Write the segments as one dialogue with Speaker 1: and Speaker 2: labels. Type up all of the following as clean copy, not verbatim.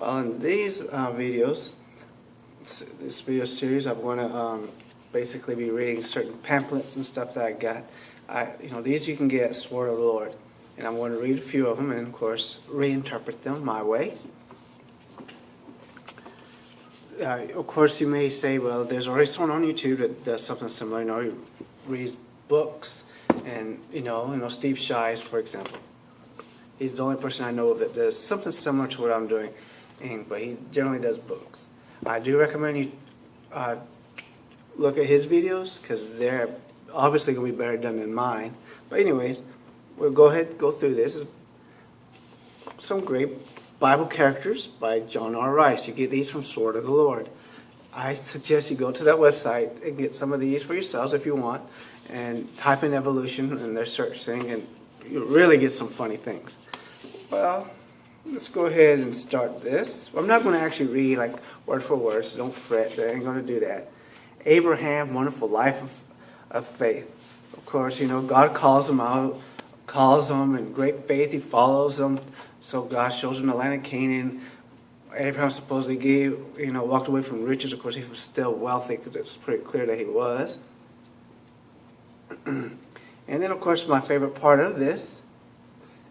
Speaker 1: Well, in these videos, this video series, I'm going to basically be reading certain pamphlets and stuff that I got. These you can get at Sword of the Lord, and I'm going to read a few of them and, of course, reinterpret them my way. Of course, you may say, well, there's already someone on YouTube that does something similar. He reads books, and Steve Shives, for example. He's the only person I know of that does something similar to what I'm doing, but he generally does books. I do recommend you look at his videos because they're obviously going to be better done than mine. But anyways, we'll go ahead and go through this. Some great Bible characters by John R. Rice. You get these from Sword of the Lord. I suggest you go to that website and get some of these for yourselves if you want, and type in evolution in their search thing, and you'll really get some funny things. Well, let's go ahead and start this. I'm not going to actually read like word for word, so don't fret. I ain't going to do that. Abraham, wonderful life of faith. Of course, God calls him out, calls him in great faith. He follows him. So God shows him the land of Canaan. Abraham supposedly walked away from riches. Of course, he was still wealthy because it's pretty clear that he was. And then, of course, my favorite part of this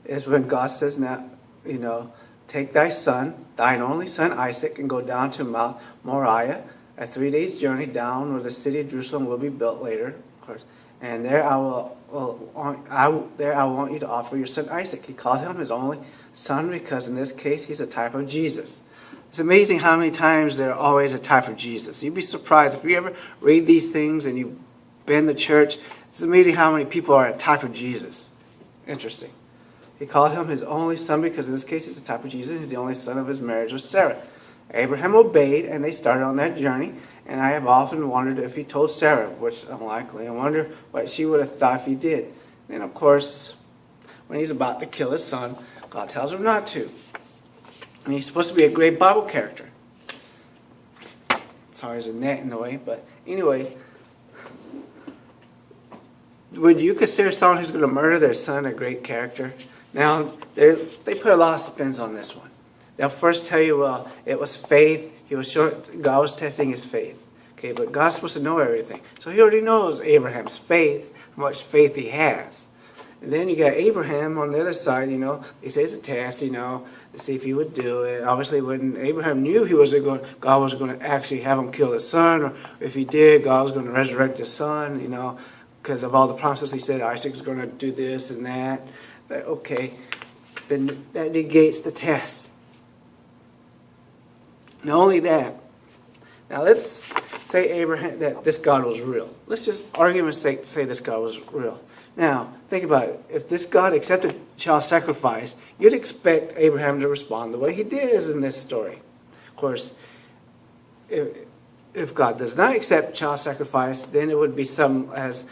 Speaker 1: is when God says, now, take thy son, thine only son Isaac, and go down to Mount Moriah, a 3 days journey down where the city of Jerusalem will be built later, of course. And there I want you to offer your son Isaac. He called him his only son because in this case he's a type of Jesus. It's amazing how many times they're always a type of Jesus. You'd be surprised if you ever read these things and you've been to church. It's amazing how many people are a type of Jesus. Interesting. He called him his only son because in this case he's a type of Jesus. He's the only son of his marriage with Sarah. Abraham obeyed and they started on that journey. And I have often wondered if he told Sarah, which unlikely. I wonder what she would have thought if he did. And of course, when he's about to kill his son, God tells him not to. And he's supposed to be a great Bible character. Sorry, there's a net in the way, but anyways. Would you consider someone who's going to murder their son a great character? Now, they put a lot of spins on this one. They'll first tell you, well, it was faith. God was testing his faith. Okay, but God's supposed to know everything. So he already knows Abraham's faith, how much faith he has. And then you got Abraham on the other side, they say it's a test, to see if he would do it. Obviously, when Abraham knew God was going to actually have him kill his son, or if he did, God was going to resurrect his son, because of all the promises he said, Isaac's going to do this and that. But okay, then that negates the test. Not only that, now let's say Abraham, that this God was real. Let's just, argument's sake, say this God was real. Now, think about it. If this God accepted child sacrifice, you'd expect Abraham to respond the way he did in this story. Of course, if God does not accept child sacrifice, then it would be some, as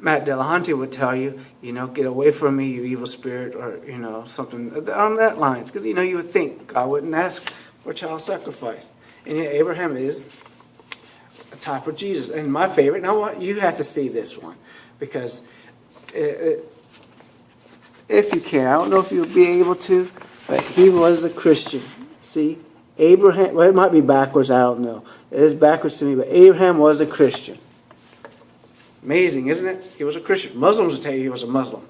Speaker 1: Matt Delahanty would tell you, get away from me, you evil spirit, or, something on that lines. Because, you would think God wouldn't ask for child sacrifice. And yet Abraham is a type of Jesus. And my favorite, now you have to see this one. Because if you can, I don't know if you'll be able to, but he was a Christian. See, Abraham, well, it might be backwards, I don't know. It is backwards to me, but Abraham was a Christian. Amazing, isn't it? He was a Christian. Muslims will tell you he was a Muslim,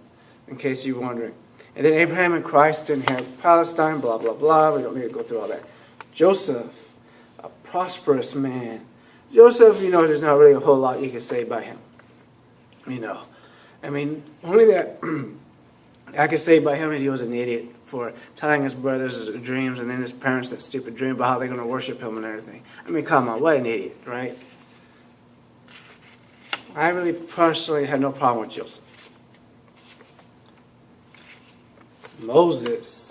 Speaker 1: in case you're wondering. And then Abraham and Christ inherit Palestine, blah, blah, blah. We don't need to go through all that. Joseph, a prosperous man. Joseph, there's not really a whole lot you can say about him. Only that I can say about him is he was an idiot for telling his brothers his dreams and then his parents that stupid dream about how they're going to worship him and everything. Come on, what an idiot, right? I really personally had no problem with Joseph. Moses.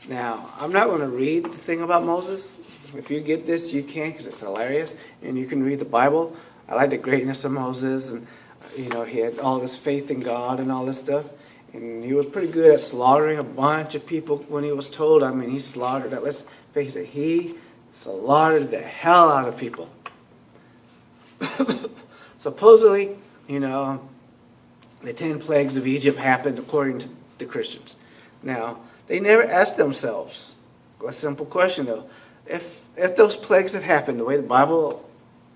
Speaker 1: Now, I'm not going to read the thing about Moses. If you get this, you can, because it's hilarious. And you can read the Bible. I like the greatness of Moses. And, he had all this faith in God and all this stuff. And he was pretty good at slaughtering a bunch of people when he was told. He slaughtered, let's face it, he slaughtered the hell out of people. Supposedly, the 10 plagues of Egypt happened according to the Christians. Now, they never asked themselves, a simple question though. If those plagues had happened the way the Bible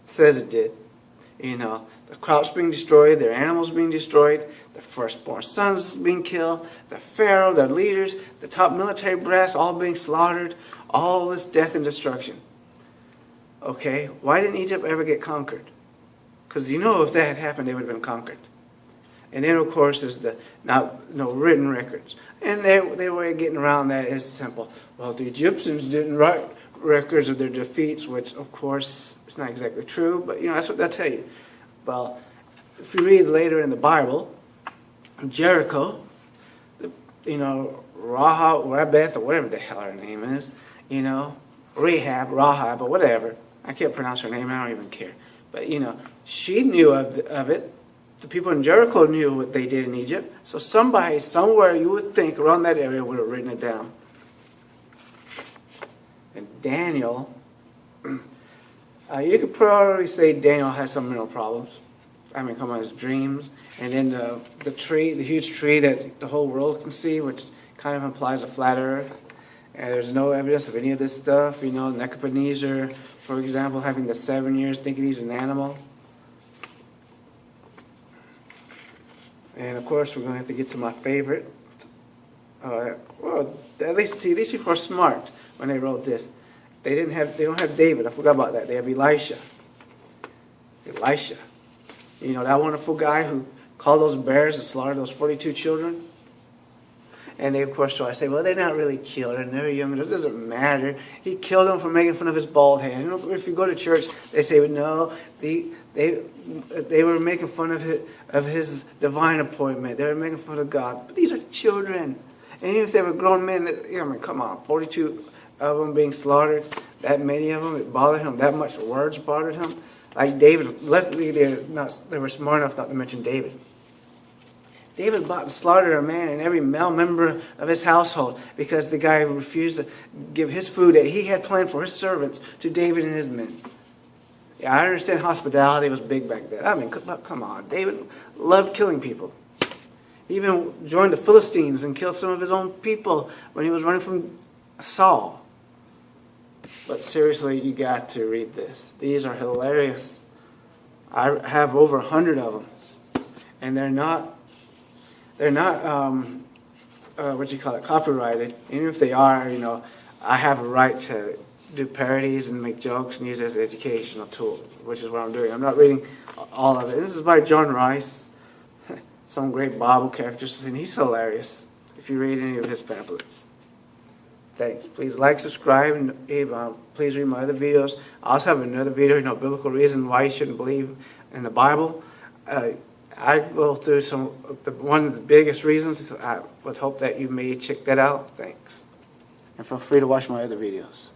Speaker 1: says it did, the crops being destroyed, their animals being destroyed, the firstborn sons being killed, the Pharaoh, their leaders, the top military brass all being slaughtered, all this death and destruction. Okay, why didn't Egypt ever get conquered? Because if that had happened, they would have been conquered. And then, of course, there's the no written records. And they were getting around that. It's simple. Well, the Egyptians didn't write records of their defeats, which, of course, is not exactly true. But, that's what they'll tell you. Well, if you read later in the Bible, Jericho, Rabeth, or whatever the hell her name is, Rahab, or whatever. I can't pronounce her name. I don't even care. But, she knew of it. The people in Jericho knew what they did in Egypt. So somebody, somewhere, you would think, around that area would have written it down. And Daniel, you could probably say Daniel has some mental problems. I mean, come on, his dreams. And then the huge tree that the whole world can see, which kind of implies a flat earth. And there's no evidence of any of this stuff. Nebuchadnezzar, for example, having the 7 years, thinking he's an animal. And of course, we're going to have to get to my favorite. Well, at least these people are smart when they wrote this. They don't have David. I forgot about that. They have Elisha. That wonderful guy who called those bears and slaughtered those 42 children. And they, of course, try to say, well, they're not really children. They're young. It doesn't matter. He killed them for making fun of his bald head. If you go to church, they say, well, no, they were making fun of his divine appointment. They were making fun of God. But these are children. And even if they were grown men, come on, 42 of them being slaughtered, that many of them, it bothered him. That much words bothered him. Like David, luckily they were smart enough not to mention David. David about to slaughter a man and every male member of his household because the guy refused to give his food that he had planned for his servants to David and his men. Yeah, I understand hospitality was big back then. I mean, come on. David loved killing people. He even joined the Philistines and killed some of his own people when he was running from Saul. But seriously, you got to read this. These are hilarious. I have over 100 of them. And they're not copyrighted. Even if they are, I have a right to do parodies and make jokes and use it as an educational tool, which is what I'm doing. I'm not reading all of it. This is by John Rice, some great Bible characters, and he's hilarious if you read any of his pamphlets. Thanks. Please like, subscribe, and please read my other videos. I also have another video, biblical reason why you shouldn't believe in the Bible. I go through one of the biggest reasons. I would hope that you may check that out. Thanks. And feel free to watch my other videos.